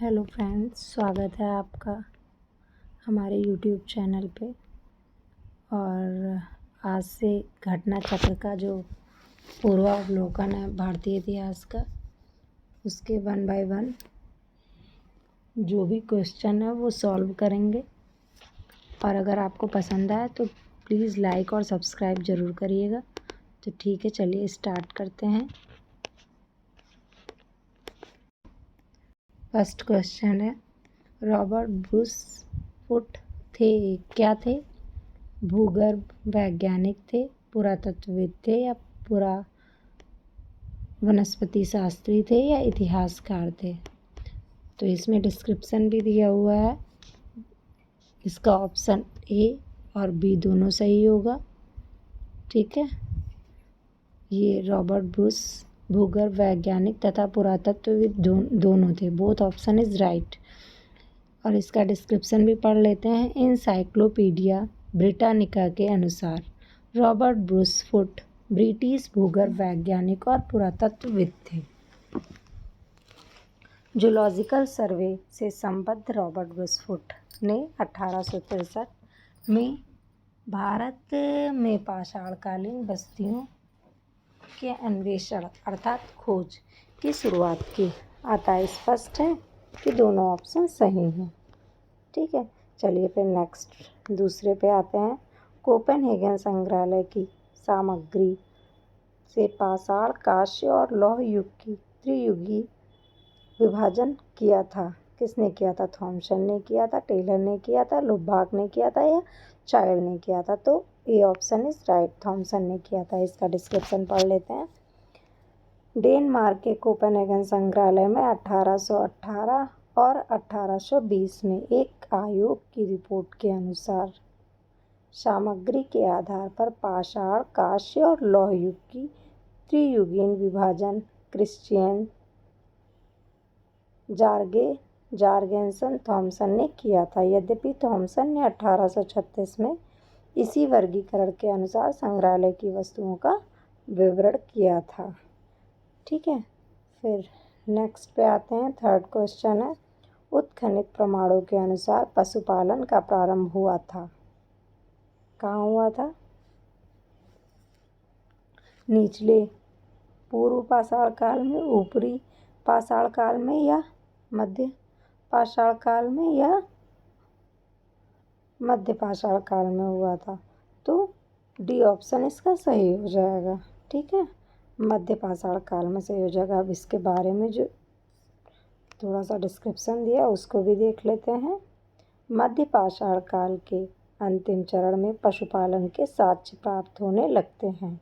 Hello friends, स्वागत है आपका हमारे यूट्यूब चैनल पे। और आज से घटना चक्र का जो पूर्वावलोकन है भारतीय इतिहास का, उसके 1 बाय 1 जो भी क्वेश्चन है वो सॉल्व करेंगे। और अगर आपको पसंद आए तो प्लीज़ लाइक और सब्सक्राइब ज़रूर करिएगा। तो ठीक है, चलिए स्टार्ट करते हैं। फर्स्ट क्वेश्चन है, रॉबर्ट ब्रूस फुट क्या थे? भूगर्भ वैज्ञानिक थे, पुरातत्वविद थे, या वनस्पति शास्त्री थे, या इतिहासकार थे? तो इसमें डिस्क्रिप्शन भी दिया हुआ है। इसका ऑप्शन ए और बी दोनों सही होगा। ठीक है, ये रॉबर्ट ब्रूस भूगर्भ वैज्ञानिक तथा पुरातत्वविद दोनों थे। Both option is right. और इसका डिस्क्रिप्शन भी पढ़ लेते हैं। एनसाइक्लोपीडिया ब्रिटानिका के अनुसार रॉबर्ट ब्रूस फुट ब्रिटिश भूगर्भ वैज्ञानिक और पुरातत्वविद थे। जूलॉजिकल सर्वे से संबद्ध रॉबर्ट ब्रूस फुट ने 1863 में भारत में पाषाणकालीन बस्तियों के अन्वेषण अर्थात खोज की शुरुआत की। अतः स्पष्ट है कि दोनों ऑप्शन सही हैं। ठीक है, चलिए फिर नेक्स्ट दूसरे पे आते हैं। कोपेनहेगन संग्रहालय की सामग्री से पाषाण, कांस्य और लौह युग की त्रियुगी विभाजन किया था। किसने किया था? थॉमसन ने किया था, टेलर ने किया था, लुबाक ने किया था, या चाइल्ड ने किया था? तो A option is right, Thomson ने किया था। इसका डिस्क्रिप्शन पढ़ लेते हैं। डेनमार्क के कोपेनहेगन संग्रहालय में 1818 और 1820 में एक आयोग की रिपोर्ट के अनुसार सामग्री के आधार पर पाषाण, कांस्य और लौह युग की त्रियुगीन विभाजन क्रिश्चियन जार्गेंसन थॉमसन ने किया था। यद्यपि थॉमसन ने 1836 में इसी वर्गीकरण के अनुसार संग्रहालय की वस्तुओं का विवरण किया था। ठीक है, फिर नेक्स्ट पे आते हैं। थर्ड क्वेश्चन है, उत्खनित प्रमाणों के अनुसार पशुपालन का प्रारंभ हुआ था। कहाँ हुआ था? निचले पूर्व पाषाण काल में, ऊपरी पाषाण काल में, या मध्य पाषाण काल में, या मध्य पाषाण काल में हुआ था? तो डी ऑप्शन इसका सही हो जाएगा। ठीक है, मध्य पाषाण काल में सही हो जाएगा। अब इसके बारे में जो थोड़ा सा डिस्क्रिप्शन दिया उसको भी देख लेते हैं। मध्य पाषाण काल के अंतिम चरण में पशुपालन के साक्ष्य प्राप्त होने लगते हैं।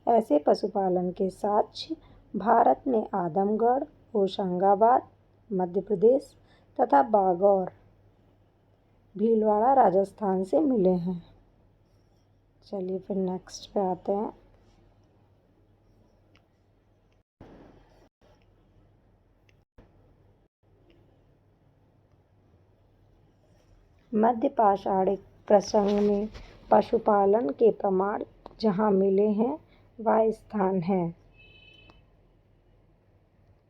ऐसे पशुपालन के साक्ष्य भारत में आदमगढ़, होशंगाबाद मध्य प्रदेश तथा बागौर भीलवाड़ा राजस्थान से मिले हैं। चलिए फिर नेक्स्ट पे आते हैं। मध्य पाषाणिक प्रसंग में पशुपालन के प्रमाण जहाँ मिले हैं वह स्थान है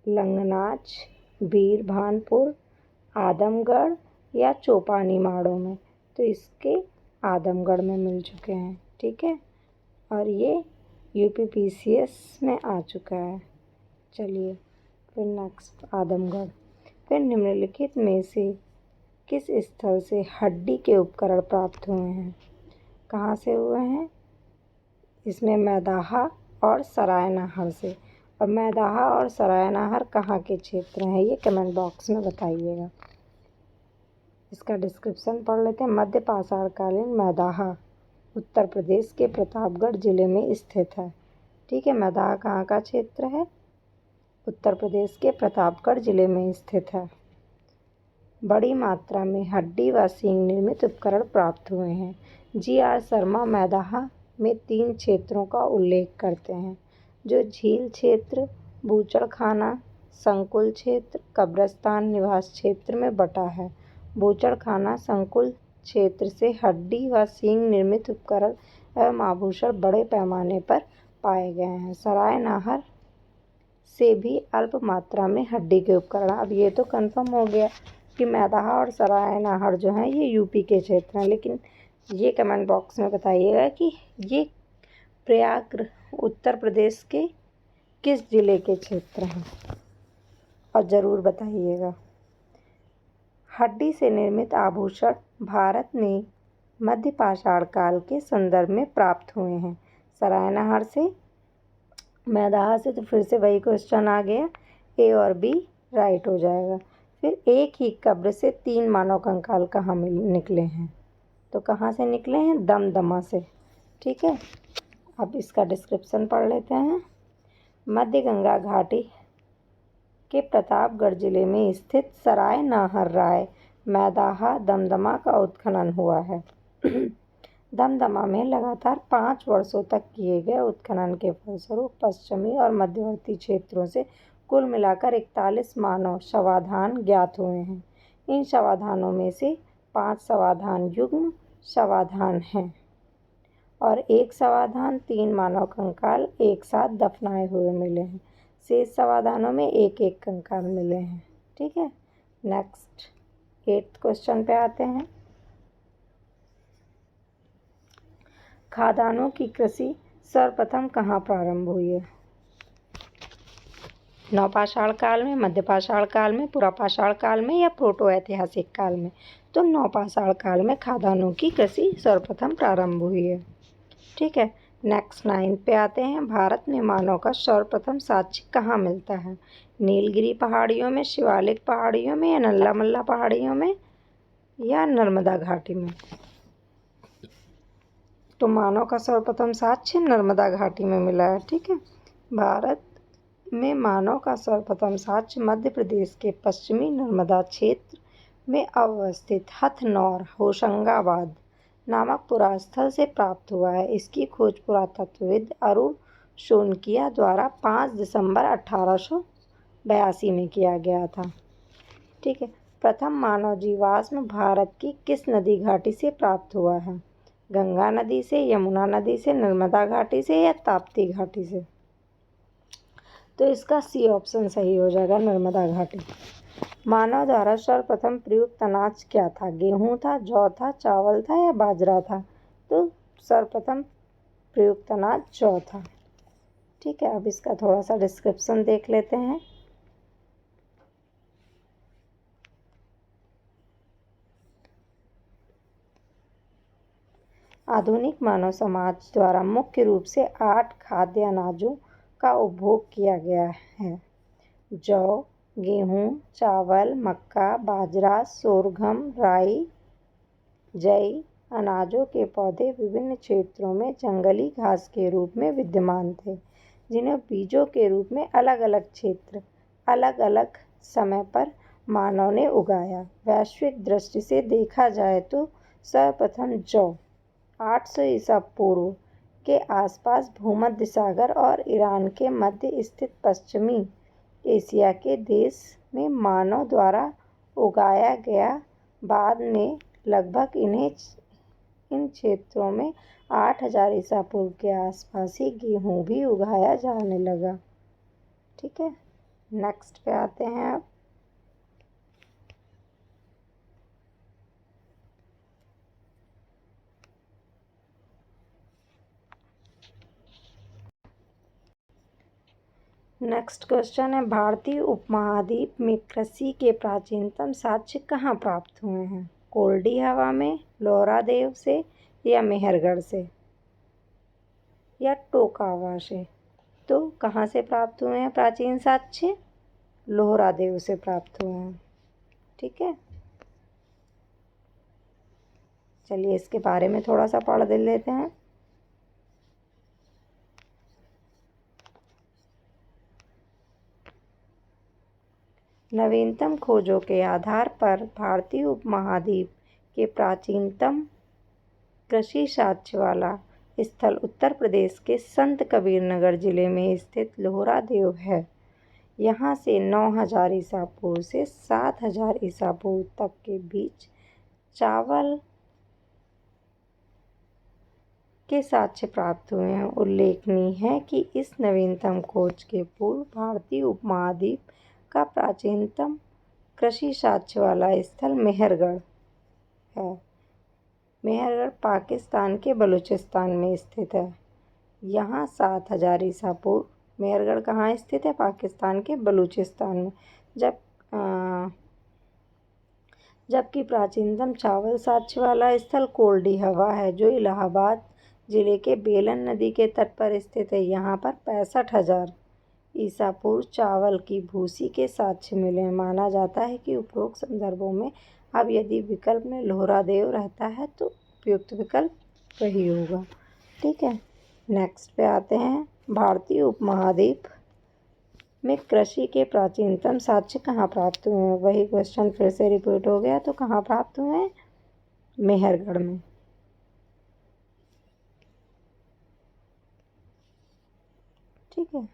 लंगनाच, बीरभानपुर, आदमगढ़ या चौपानी माड़ों में। तो इसके आदमगढ़ में मिल चुके हैं। ठीक है, और ये यूपीपीसीएस में आ चुका है। चलिए फिर नेक्स्ट आदमगढ़। फिर निम्नलिखित में से किस स्थल से हड्डी के उपकरण प्राप्त हुए हैं? कहाँ से हुए हैं? इसमें मैदाहा और सरायनाहर से। और मैदाहा और सरायनाहर कहाँ के क्षेत्र हैं, ये कमेंट बॉक्स में बताइएगा। इसका डिस्क्रिप्शन पढ़ लेते हैं। मध्य पाषाणकालीन मैदाहा उत्तर प्रदेश के प्रतापगढ़ जिले में स्थित है। ठीक है, मैदाहा कहाँ का क्षेत्र है? उत्तर प्रदेश के प्रतापगढ़ जिले में स्थित है। बड़ी मात्रा में हड्डी व सींग निर्मित उपकरण प्राप्त हुए हैं। जी.आर. शर्मा मैदाहा में 3 क्षेत्रों का उल्लेख करते हैं, जो झील क्षेत्र, बूचड़खाना संकुल क्षेत्र, कब्रिस्तान निवास क्षेत्र में बटा है। बूचड़खाना संकुल क्षेत्र से हड्डी व सींग निर्मित उपकरण एवं आभूषण बड़े पैमाने पर पाए गए हैं। सरायनाहर से भी अल्प मात्रा में हड्डी के उपकरण। अब ये तो कंफर्म हो गया कि मैदाहा और सरायनाहर जो हैं ये यूपी के क्षेत्र हैं, लेकिन ये कमेंट बॉक्स में बताइएगा कि ये प्रयाग उत्तर प्रदेश के किस जिले के क्षेत्र हैं, और ज़रूर बताइएगा। हड्डी से निर्मित आभूषण भारत में मध्य पाषाण काल के संदर्भ में प्राप्त हुए हैं। सरायनाहर से, मैदाहा से तो फिर से वही क्वेश्चन आ गया, ए और बी राइट हो जाएगा। फिर एक ही कब्र से 3 मानव कंकाल कहाँ निकले हैं, तो कहाँ से निकले हैं? दमदमा से। ठीक है, अब इसका डिस्क्रिप्शन पढ़ लेते हैं। मध्य गंगा घाटी के प्रतापगढ़ जिले में स्थित सरायनाहर राय मैदाहा दमदमा का उत्खनन हुआ है। दमदमा में लगातार 5 वर्षों तक किए गए उत्खनन के फलस्वरूप पश्चिमी और मध्यवर्ती क्षेत्रों से कुल मिलाकर 41 मानव शवाधान ज्ञात हुए हैं। इन शवाधानों में से 5 शवाधान युग्म शवाधान हैं और एक शवाधान 3 मानव कंकाल एक साथ दफनाए हुए मिले हैं। शेष शवाधानों में एक एक कंकाल मिले हैं। ठीक है, नेक्स्ट 8th क्वेश्चन पे आते हैं। खादानों की कृषि सर्वप्रथम कहाँ प्रारंभ हुई है? नवपाषाण काल में, मध्यपाषाण काल में, पुरापाषाण काल में या प्रोटो ऐतिहासिक काल में? तो नवपाषाण काल में खादानों की कृषि सर्वप्रथम प्रारंभ हुई है। ठीक है, नेक्स्ट 9 पे आते हैं। भारत में मानव का सर्वप्रथम साक्ष्य कहाँ मिलता है? नीलगिरी पहाड़ियों में, शिवालिक पहाड़ियों में या नल्ला मल्ला पहाड़ियों में या नर्मदा घाटी में? तो मानव का सर्वप्रथम साक्ष्य नर्मदा घाटी में मिला है। ठीक है, भारत में मानव का सर्वप्रथम साक्ष्य मध्य प्रदेश के पश्चिमी नर्मदा क्षेत्र में अवस्थित हथनौर होशंगाबाद नामक पुरास्थल से प्राप्त हुआ है। इसकी खोज पुरातत्वविद अरुण शोनकिया द्वारा 5 दिसंबर 1882 में किया गया था। ठीक है, प्रथम मानव जीवाश्म भारत की किस नदी घाटी से प्राप्त हुआ है? गंगा नदी से, यमुना नदी से, नर्मदा घाटी से या ताप्ती घाटी से? तो इसका सी ऑप्शन सही हो जाएगा, नर्मदा घाटी। मानव द्वारा सर्वप्रथम प्रयुक्त अनाज क्या था? गेहूं था, जौ था, चावल था या बाजरा था? तो सर्वप्रथम प्रयुक्त अनाज जौ था। ठीक है, अब इसका थोड़ा सा डिस्क्रिप्शन देख लेते हैं। आधुनिक मानव समाज द्वारा मुख्य रूप से 8 खाद्य अनाजों का उपभोग किया गया है। जौ, गेहूं, चावल, मक्का, बाजरा, सोरगम, राई, जई। अनाजों के पौधे विभिन्न क्षेत्रों में जंगली घास के रूप में विद्यमान थे, जिन्हें बीजों के रूप में अलग अलग क्षेत्र, अलग अलग समय पर मानव ने उगाया। वैश्विक दृष्टि से देखा जाए तो सर्वप्रथम जौ 800 ईसा पूर्व के आसपास भूमध्य सागर और ईरान के मध्य स्थित पश्चिमी एशिया के देश में मानव द्वारा उगाया गया। बाद में लगभग इन क्षेत्रों में 8000 ईसा पूर्व के आसपास ही गेहूँ भी उगाया जाने लगा। ठीक है, नेक्स्ट पे आते हैं अब। नेक्स्ट क्वेश्चन है, भारतीय उपमहाद्वीप में कृषि के प्राचीनतम साक्ष्य कहाँ प्राप्त हुए हैं? कोल्डी हवा में, लोहरादेव से या मेहरगढ़ से या टोकावा से? तो कहाँ से प्राप्त हुए हैं प्राचीन साक्ष्य? लोहरादेव से प्राप्त हुए हैं। ठीक है, चलिए इसके बारे में थोड़ा सा पढ़ लेते हैं। नवीनतम खोजों के आधार पर भारतीय उपमहाद्वीप के प्राचीनतम कृषि साक्ष्य वाला स्थल उत्तर प्रदेश के संत कबीरनगर जिले में स्थित लोहरादेव है। यहाँ से 9000 ईसा पूर्व से 7000 ईसा पूर्व तक के बीच चावल के साक्ष्य प्राप्त हुए हैं। उल्लेखनीय है कि इस नवीनतम खोज के पूर्व भारतीय उपमहाद्वीप का प्राचीनतम कृषि साक्ष्य वाला स्थल मेहरगढ़ है। मेहरगढ़ पाकिस्तान के बलूचिस्तान में स्थित है। यहाँ 7000 ईसा पूर्व मेहरगढ़ कहाँ स्थित है? पाकिस्तान के बलूचिस्तान में। जबकि प्राचीनतम चावल साक्ष्य वाला स्थल कोल्डी हवा है, जो इलाहाबाद जिले के बेलन नदी के तट पर स्थित है। यहाँ पर 65,000 ईसा पूर्व चावल की भूसी के साक्ष्य मिले हैं। माना जाता है कि उपरोक्त संदर्भों में अब यदि विकल्प में लोहरादेव रहता है तो उपयुक्त विकल्प वही होगा। ठीक है, नेक्स्ट पे आते हैं। भारतीय उपमहाद्वीप में कृषि के प्राचीनतम साक्ष्य कहाँ प्राप्त हुए हैं? वही क्वेश्चन फिर से रिपीट हो गया, तो कहाँ प्राप्त हुए हैं? मेहरगढ़ में। ठीक है,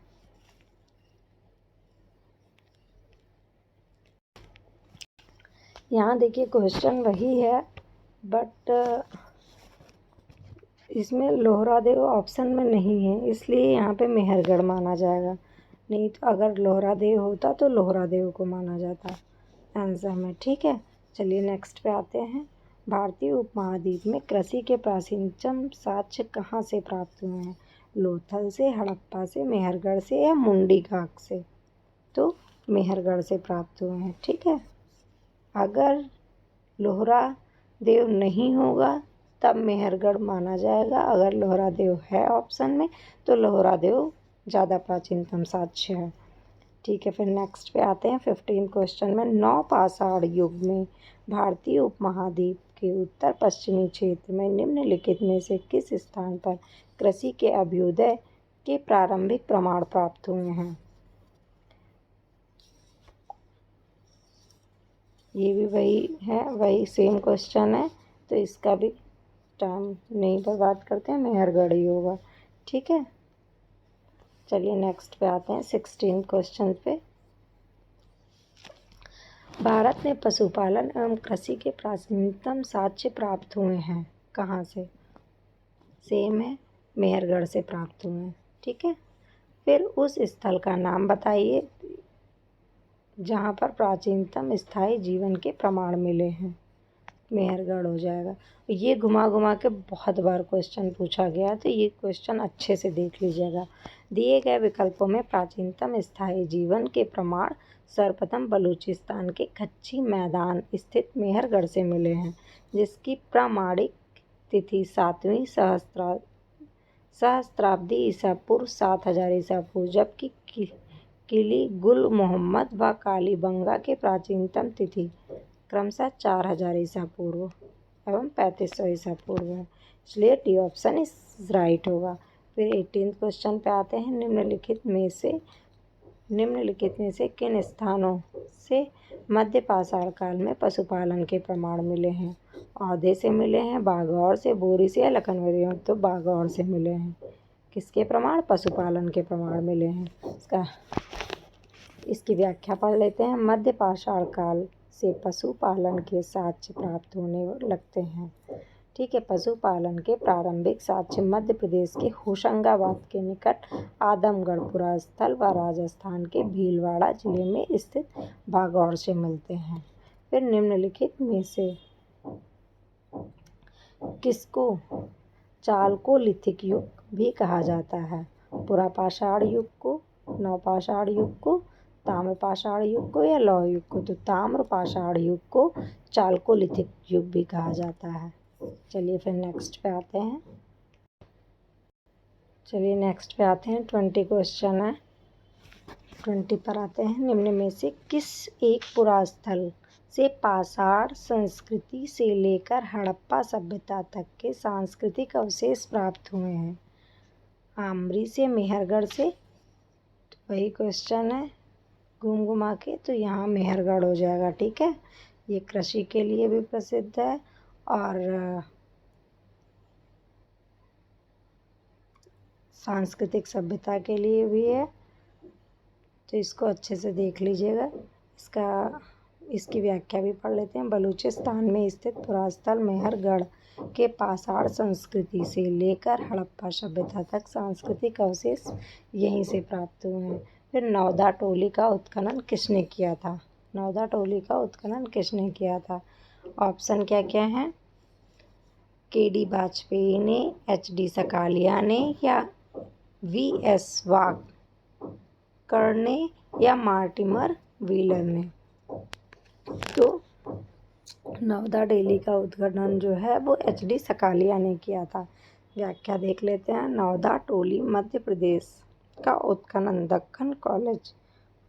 यहाँ देखिए क्वेश्चन वही है, बट इसमें लोहरादेव ऑप्शन में नहीं है, इसलिए यहाँ पे मेहरगढ़ माना जाएगा। नहीं तो अगर लोहरादेव होता तो लोहरादेव को माना जाता आंसर में। ठीक है, चलिए नेक्स्ट पे आते हैं। भारतीय उपमहाद्वीप में कृषि के प्राचीनतम साक्ष्य कहाँ से प्राप्त हुए हैं? लोथल से, हड़प्पा से, मेहरगढ़ से या मुंडी घाट से? तो मेहरगढ़ से प्राप्त हुए हैं। ठीक है, अगर लोहरादेव नहीं होगा तब मेहरगढ़ माना जाएगा। अगर लोहरादेव है ऑप्शन में तो लोहरादेव ज़्यादा प्राचीनतम साक्ष्य है। ठीक है, फिर नेक्स्ट पे आते हैं 15 क्वेश्चन में। नवपाषाण युग में भारतीय उपमहाद्वीप के उत्तर पश्चिमी क्षेत्र में निम्नलिखित में से किस स्थान पर कृषि के अभ्युदय के प्रारंभिक प्रमाण प्राप्त हुए हैं? ये भी वही है, वही सेम क्वेश्चन है, तो इसका भी टाइम नहीं बर्बाद करते हैं, मेहरगढ़ ही होगा। ठीक है, चलिए नेक्स्ट पे आते हैं 16 क्वेश्चन पे। भारत में पशुपालन एवं कृषि के प्राचीनतम साक्ष्य प्राप्त हुए हैं कहाँ से? सेम है, मेहरगढ़ से प्राप्त हुए हैं। ठीक है, फिर उस स्थल का नाम बताइए जहाँ पर प्राचीनतम स्थायी जीवन के प्रमाण मिले हैं। मेहरगढ़ हो जाएगा। ये घुमा घुमा के बहुत बार क्वेश्चन पूछा गया, तो ये क्वेश्चन अच्छे से देख लीजिएगा। दिए गए विकल्पों में प्राचीनतम स्थायी जीवन के प्रमाण सर्वप्रथम बलूचिस्तान के कच्ची मैदान स्थित मेहरगढ़ से मिले हैं, जिसकी प्रामाणिक तिथि 7वीं सहस्त्राब्दी ईसा पूर्व 7000 ईसा पूर्व, जबकि किली गुल मोहम्मद व कालीबंगा के प्राचीनतम तिथि क्रमशः 4000 ईसा पूर्व एवं 3500 ईसा पूर्व है, इसलिए डी ऑप्शन इस राइट होगा। फिर 18 क्वेश्चन पे आते हैं। निम्नलिखित में से किन स्थानों से मध्य पाषाण काल में पशुपालन के प्रमाण मिले हैं? औधे से मिले हैं, बागौर से, बोरी से या लखनऊ? तो बागौर से मिले हैं। किसके प्रमाण? पशुपालन के प्रमाण मिले हैं। इसकी व्याख्या पढ़ लेते हैं। मध्य पाषाण काल से पशुपालन के साक्ष्य प्राप्त होने लगते हैं। ठीक है, पशुपालन के प्रारंभिक साक्ष्य मध्य प्रदेश के होशंगाबाद के निकट आदमगढ़पुरा स्थल व राजस्थान के भीलवाड़ा जिले में स्थित बागौर से मिलते हैं। फिर निम्नलिखित में से किसको चालकोलिथिक युग भी कहा जाता है? पुरापाषाण युग को, नवपाषाण युग को, ताम्रपाषाण युग को या लौह युग को? तो ताम्रपाषाण युग को चालकोलिथिक युग भी कहा जाता है। चलिए फिर नेक्स्ट पे आते हैं। 20 क्वेश्चन है। 20 पर आते हैं। निम्न में से किस एक पुरास्थल से पाषाण संस्कृति से लेकर हड़प्पा सभ्यता तक के सांस्कृतिक अवशेष प्राप्त हुए हैं? आमरी से, मेहरगढ़ से? तो वही क्वेश्चन है घूम घुमा के, तो यहाँ मेहरगढ़ हो जाएगा। ठीक है, ये कृषि के लिए भी प्रसिद्ध है और सांस्कृतिक सभ्यता के लिए भी है, तो इसको अच्छे से देख लीजिएगा। इसका इसकी व्याख्या भी पढ़ लेते हैं। बलूचिस्तान में स्थित पुरास्थल मेहरगढ़ के पाषाण संस्कृति से लेकर हड़प्पा सभ्यता तक सांस्कृतिक अवशेष यहीं से प्राप्त हुए हैं। फिर नौदा टोली का उत्खनन किसने किया था? नौदा टोली का उत्खनन किसने किया था? ऑप्शन क्या क्या हैं? के.डी. वाजपेयी ने, एच.डी. सकालिया ने, या वी.एस. वाककर ने, या मार्टिमर व्हीलर ने। तो नौदा टोली का उत्खनन जो है वो एच.डी. सकालिया ने किया था। व्याख्या देख लेते हैं। नौदा टोली मध्य प्रदेश का उत्खनन दक्कन कॉलेज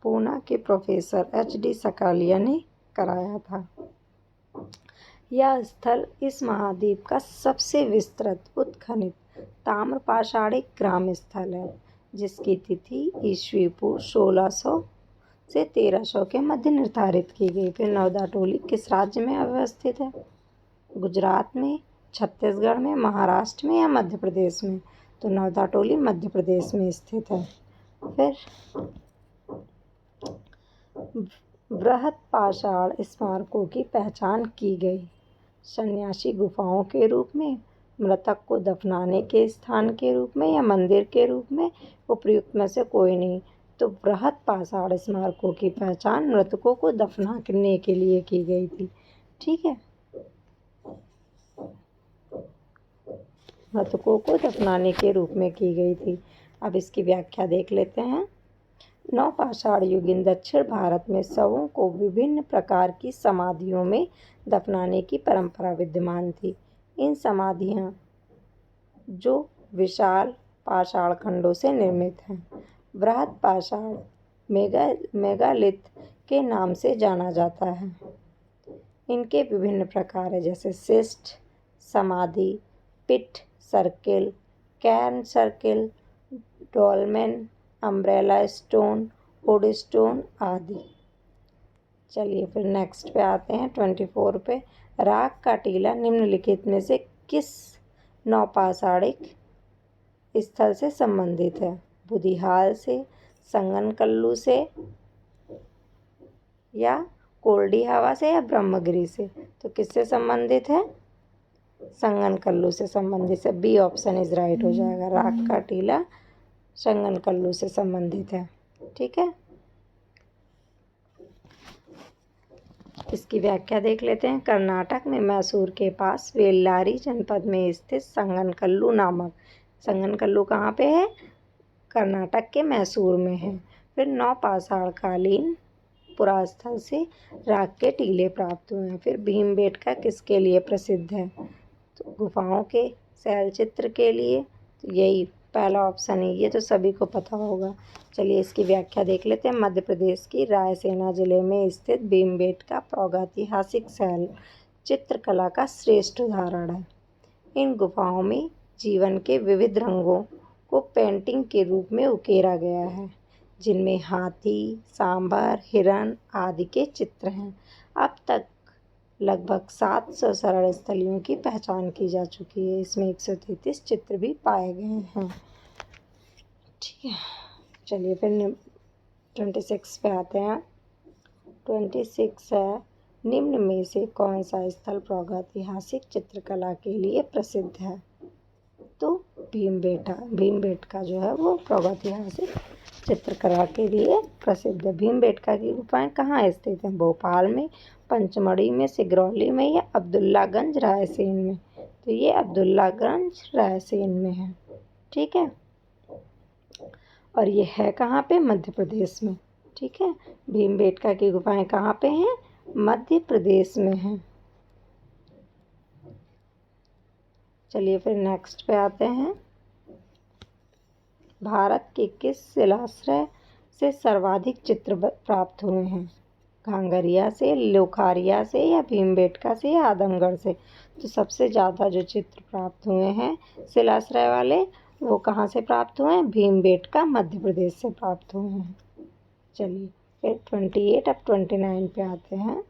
पूना के प्रोफेसर एच.डी. सकालिया ने कराया था। यह स्थल इस महाद्वीप का सबसे विस्तृत उत्खनित ताम्रपाषाणिक ग्राम स्थल है, जिसकी तिथि ईस्वी पूर्व 1600 से 1300 के मध्य निर्धारित की गई। फिर नौदा टोली किस राज्य में अवस्थित है? गुजरात में, छत्तीसगढ़ में, महाराष्ट्र में, या मध्य प्रदेश में? तो नौदा टोली मध्य प्रदेश में स्थित है। फिर बृहत पाषाण स्मारकों की पहचान की गई। सन्यासी गुफाओं के रूप में, मृतक को दफनाने के स्थान के रूप में, या मंदिर के रूप में? उपयुक्त में से कोई नहीं। तो बृहत पाषाण स्मारकों की पहचान मृतकों को दफनाने के लिए की गई थी। ठीक है, मृतकों को दफनाने के रूप में की गई थी। अब इसकी व्याख्या देख लेते हैं। नवपाषाण युगीन दक्षिण भारत में शवों को विभिन्न प्रकार की समाधियों में दफनाने की परंपरा विद्यमान थी। इन समाधियां जो विशाल पाषाण खंडों से निर्मित हैं, बृहत पाषाण मेगालिथ के नाम से जाना जाता है। इनके विभिन्न प्रकार हैं, जैसे शिस्ट समाधि, pit circle, cairn circle, dolmen, umbrella stone, wood stone आदि। चलिए फिर नेक्स्ट पे आते हैं 24 पे। राग का टीला निम्नलिखित में से किस नौपाषाणिक स्थल से संबंधित है? बुधिहाल से, संगनकल्लू से, या कोल्डी हवा से, या ब्रह्मगिरी से? तो किससे संबंधित है? संगनकल्लू से संबंधित है। बी ऑप्शन इज राइट हो जाएगा। राग का टीला संगनकल्लू से संबंधित है। ठीक है, इसकी व्याख्या देख लेते हैं। कर्नाटक में मैसूर के पास बेल्लारी जनपद में स्थित संगनकल्लू संगनकल्लू कहाँ पे है? कर्नाटक के मैसूर में है। फिर नौपाषाणकालीन पुरास्थल से राग के टीले प्राप्त हुए हैं। फिर भीमबेटका किसके लिए प्रसिद्ध है? तो गुफाओं के शैल चित्र के लिए। तो यही पहला ऑप्शन है, ये तो सभी को पता होगा। चलिए इसकी व्याख्या देख लेते हैं। मध्य प्रदेश की रायसेना जिले में स्थित भीमबेटका प्रागैतिहासिक शैल चित्रकला का श्रेष्ठ उदाहरण है। इन गुफाओं में जीवन के विविध रंगों को पेंटिंग के रूप में उकेरा गया है, जिनमें हाथी, सांभर, हिरण आदि के चित्र हैं। अब तक लगभग 700 शरण स्थलियों की पहचान की जा चुकी है। इसमें 133 चित्र भी पाए गए हैं। ठीक है, चलिए फिर 26 पे आते हैं। 26 है, निम्न में से कौन सा स्थल प्रागैतिहासिक चित्रकला के लिए प्रसिद्ध है? तो भीमबेटका जो है वो प्रागैतिहासिक चित्रकला के लिए प्रसिद्ध है। भीमबेटका की गुफाएं कहाँ स्थित हैं? भोपाल में, पंचमढ़ी में, सिगरौली में, या अब्दुल्लागंज रायसेन में? तो ये अब्दुल्लागंज रायसेन में है। ठीक है, और ये है कहाँ पे? मध्य प्रदेश में। ठीक है, भीमबेटका की गुफाएं कहाँ पे हैं? मध्य प्रदेश में हैं। चलिए फिर नेक्स्ट पे आते हैं। भारत के किस शिलाश्रय से सर्वाधिक चित्र प्राप्त हुए हैं? घांगरिया से, लोखारिया से, या भीमबेटका से, या आदमगढ़ से? तो सबसे ज़्यादा जो चित्र प्राप्त हुए हैं शिलाश्रय वाले, वो कहाँ से प्राप्त हुए हैं? भीमबेटका मध्य प्रदेश से प्राप्त हुए हैं। चलिए फिर 28 अब 29 पे आते हैं।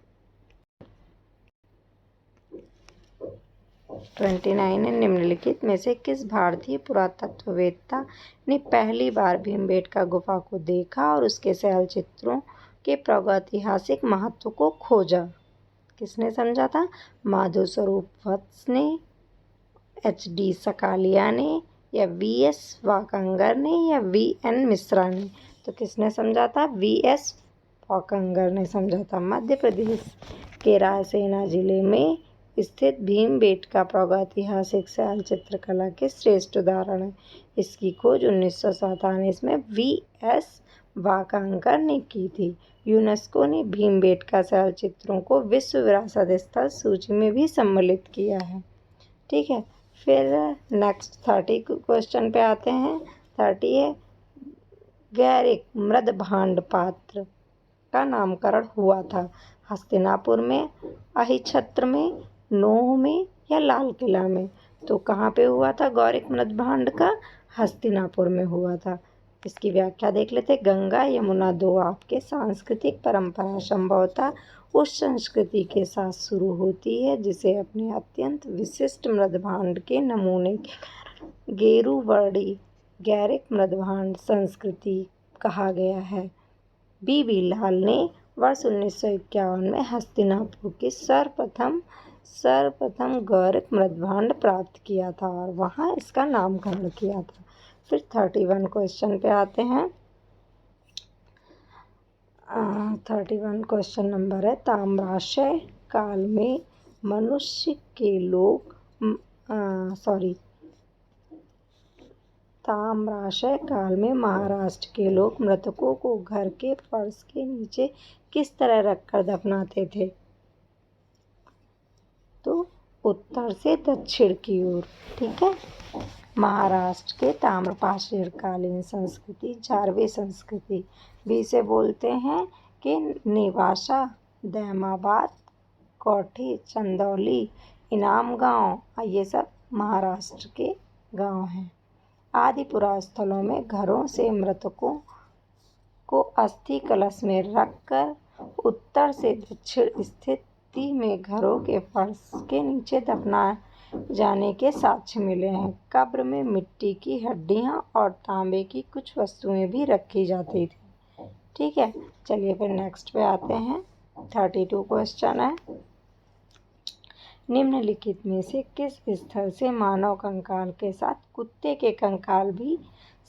29 है, निम्नलिखित में से किस भारतीय पुरातत्ववेत्ता ने पहली बार भीमबेटका गुफा को देखा और उसके शैल चित्रों के प्रागैतिहासिक महत्व को खोजा। किसने समझा था? माधव स्वरूप वत्स ने, HD सकालिया ने, या VS वाकंगर ने, या VN मिश्रा ने? तो किसने समझा था? VS वाकंगर ने समझा था। मध्य प्रदेश के रायसेन जिले में स्थित भीमबेटका प्रागैतिहासिक शैल चित्रकला के श्रेष्ठ उदाहरण है। इसकी खोज 1947 में VS वाकंगर ने की थी। यूनेस्को ने भीमबेटका शैल चित्रों को विश्व विरासत स्थल सूची में भी सम्मिलित किया है। ठीक है, फिर नेक्स्ट 30 क्वेश्चन पे आते हैं। 30 है, गैरिक मृदभांड पात्र का नामकरण हुआ था हस्तिनापुर में, अहिछत्र में, नोह में, या लाल किला में? तो कहाँ पे हुआ था गौरिक मृदभांड का? हस्तिनापुर में हुआ था। इसकी व्याख्या देख लेते। गंगा यमुना दो आपके सांस्कृतिक परंपरा संभवतः उस संस्कृति के साथ शुरू होती है जिसे अपने अत्यंत विशिष्ट मृदभांड के नमूने के गेरूवर्डी गैरिक मृदभांड संस्कृति कहा गया है। BB लाल ने वर्ष 1951 में हस्तिनापुर के सर्वप्रथम गौरिक मृदभांड प्राप्त किया था और वहाँ इसका नामकरण किया था। फिर 31 क्वेश्चन पे आते हैं। 31 क्वेश्चन नंबर है, ताम्राशय काल में मनुष्य के लोग ताम्राशय काल में महाराष्ट्र के लोग मृतकों को घर के फर्श के नीचे किस तरह रखकर दफनाते थे? तो उत्तर से दक्षिण की ओर। ठीक है, महाराष्ट्र के ताम्रपाषाणकालीन संस्कृति जारवे संस्कृति भी इसे बोलते हैं कि नेवासा, दैमाबाद, कोठी, चंदौली, इनाम गांव, ये सब महाराष्ट्र के गांव हैं। आदि पुरास्थलों में घरों से मृतकों को अस्थि कलश में रखकर उत्तर से दक्षिण स्थिति में घरों के फर्श के नीचे दफनाए जाने के साक्ष्य मिले हैं। कब्र में मिट्टी की हड्डियां और तांबे की कुछ वस्तुएं भी रखी जाती थी। ठीक है, चलिए फिर नेक्स्ट पे आते हैं। 32 क्वेश्चन है, निम्नलिखित में से किस स्थल से मानव कंकाल के साथ कुत्ते के कंकाल भी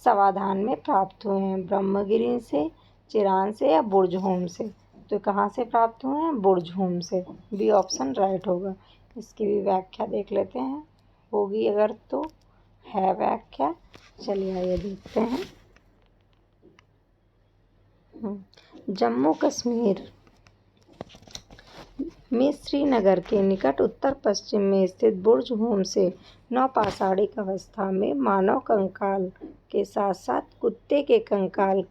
सावधान में प्राप्त हुए हैं? ब्रह्मगिरी से, चिरान से, या बुर्जहोम से? तो कहाँ से प्राप्त हुए हैं? बुर्जहोम से। बी ऑप्शन राइट होगा। इसकी भी व्याख्या देख लेते हैं, होगी अगर तो है व्याख्या। चलिए आइए देखते हैं। जम्मू कश्मीर में श्रीनगर के निकट उत्तर पश्चिम में स्थित बुर्जहोम से नवपाषाणिक अवस्था में मानव कंकाल के साथ साथ कुत्ते के कंकाल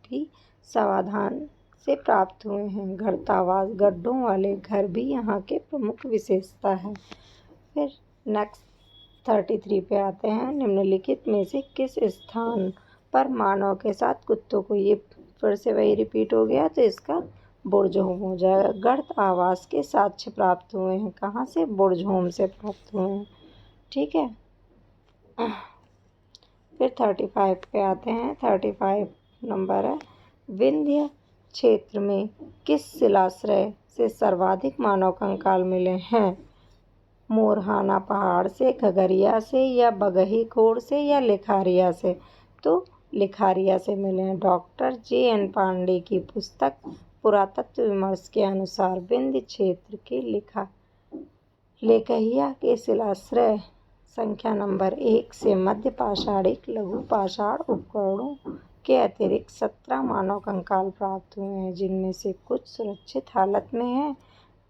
भी सावधान से प्राप्त हुए हैं। घरतावास गड्ढों वाले घर भी यहाँ के प्रमुख विशेषता है। फिर नेक्स्ट 33 पे आते हैं। निम्नलिखित में से किस स्थान पर मानव के साथ कुत्तों को, ये फिर से वही रिपीट हो गया तो इसका बुर्जहोम हो जाएगा। गर्त आवास के साक्ष्य प्राप्त हुए हैं। कहाँ से? बुर्जहोम से प्राप्त हुए हैं। ठीक है, फिर 35 पे आते हैं। 35 नंबर है, विंध्य क्षेत्र में किस शिलाश्रय से सर्वाधिक मानव कंकाल मिले हैं? मोरहाना पहाड़ से, घगरिया से, या बगही खोड़ से, या लिखारिया से? तो लिखारिया से मिले हैं। डॉक्टर JN पांडे की पुस्तक पुरातत्व विमर्श के अनुसार विंध्य क्षेत्र के लेकहिया के शिलाश्रय संख्या नंबर 1 से मध्य पाषाणिक लघु पाषाण उपकरणों के अतिरिक्त 17 मानव कंकाल प्राप्त हुए हैं, जिनमें से कुछ सुरक्षित हालत में हैं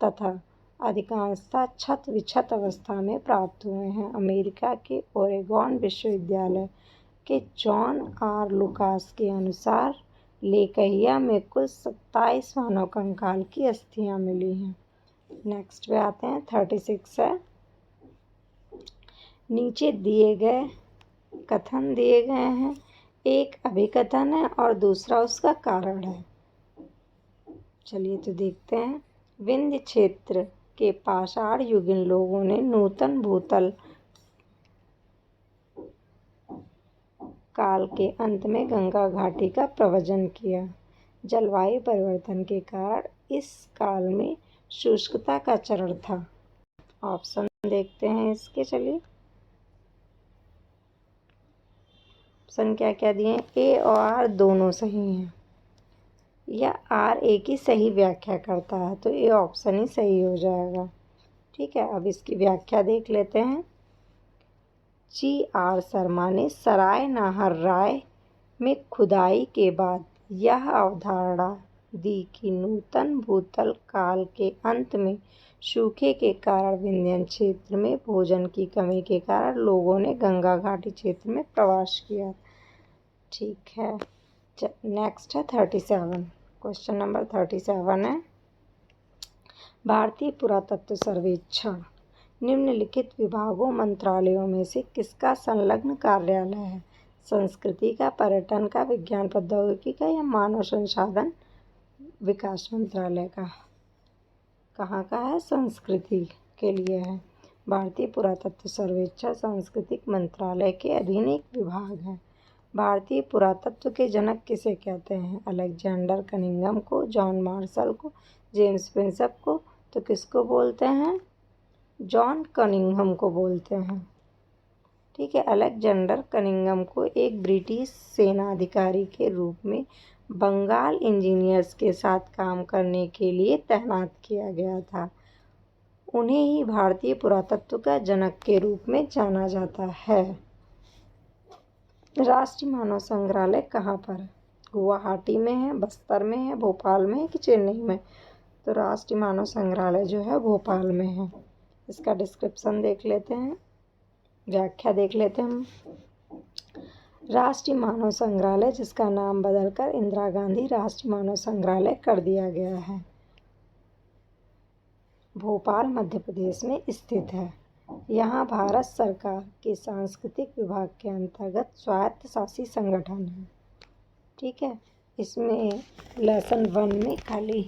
तथा अधिकांशतः क्षत विक्षत अवस्था में प्राप्त हुए हैं। अमेरिका के ओरेगॉन विश्वविद्यालय के जॉन R लुकास के अनुसार लेकहिया में कुल 27 मानव कंकाल की अस्थियां मिली हैं। नेक्स्ट पे आते हैं। 36 है, नीचे दिए गए कथन दिए गए हैं, एक अभिकथन है और दूसरा उसका कारण है। चलिए तो देखते हैं। विंध्य क्षेत्र के पाषाण युगीन लोगों ने नूतन भूतल काल के अंत में गंगा घाटी का प्रवचन किया। जलवायु परिवर्तन के कारण इस काल में शुष्कता का चरण था। ऑप्शन देखते हैं इसके, चलिए ऑप्शन क्या क्या दिए हैं। ए और आर दोनों सही हैं, या आर ए की सही व्याख्या करता है, तो ये ऑप्शन ही सही हो जाएगा। ठीक है, अब इसकी व्याख्या देख लेते हैं। जी.आर. शर्मा ने सराय नाहर राय में खुदाई के बाद यह अवधारणा दी कि नूतन भूतल काल के अंत में सूखे के कारण विंध्य क्षेत्र में भोजन की कमी के कारण लोगों ने गंगा घाटी क्षेत्र में प्रवास किया। ठीक है, नेक्स्ट है 37। क्वेश्चन नंबर 37 है, भारतीय पुरातत्व सर्वेक्षण निम्नलिखित विभागों मंत्रालयों में से किसका संलग्न कार्यालय है? संस्कृति का, पर्यटन का, विज्ञान प्रौद्योगिकी का, या मानव संसाधन विकास मंत्रालय का? कहाँ का है? संस्कृति के लिए है। भारतीय पुरातत्व सर्वेक्षण सांस्कृतिक मंत्रालय के अधीन एक विभाग है। भारतीय पुरातत्व के जनक किसे कहते हैं? अलेक्जेंडर कनिंघम को, जॉन मार्शल को, जेम्स प्रिंसप को, तो किसको बोलते हैं? जॉन कनिंघम को बोलते हैं। ठीक है, अलेक्जेंडर कनिंघम को एक ब्रिटिश सेना अधिकारी के रूप में बंगाल इंजीनियर्स के साथ काम करने के लिए तैनात किया गया था। उन्हें ही भारतीय पुरातत्व का जनक के रूप में जाना जाता है। राष्ट्रीय मानव संग्रहालय कहाँ पर है? गुवाहाटी में है, बस्तर में है, भोपाल में है कि चेन्नई में? तो राष्ट्रीय मानव संग्रहालय जो है भोपाल में है। इसका डिस्क्रिप्शन देख लेते हैं, व्याख्या देख लेते हैं हम। राष्ट्रीय मानव संग्रहालय, जिसका नाम बदलकर इंदिरा गांधी राष्ट्रीय मानव संग्रहालय कर दिया गया है, भोपाल मध्य प्रदेश में स्थित है। यहाँ भारत सरकार के सांस्कृतिक विभाग के अंतर्गत स्वायत्त शासी संगठन है। ठीक है, इसमें लेसन 1 में खाली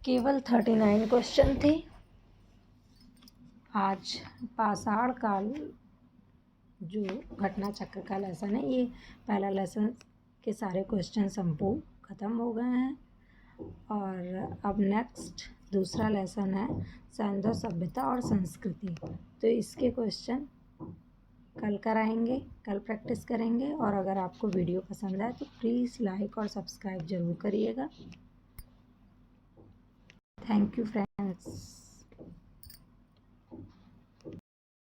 केवल 39 क्वेश्चन थे। आज पाषाण काल जो घटना चक्र का लेसन है, ये पहला लेसन के सारे क्वेश्चन संपूर्ण खत्म हो गए हैं। और अब नेक्स्ट दूसरा लेसन है सैन्य सभ्यता और संस्कृति। तो इसके क्वेश्चन कल कराएंगे, कल प्रैक्टिस करेंगे। और अगर आपको वीडियो पसंद आए तो प्लीज़ लाइक और सब्सक्राइब ज़रूर करिएगा। Thank you friends.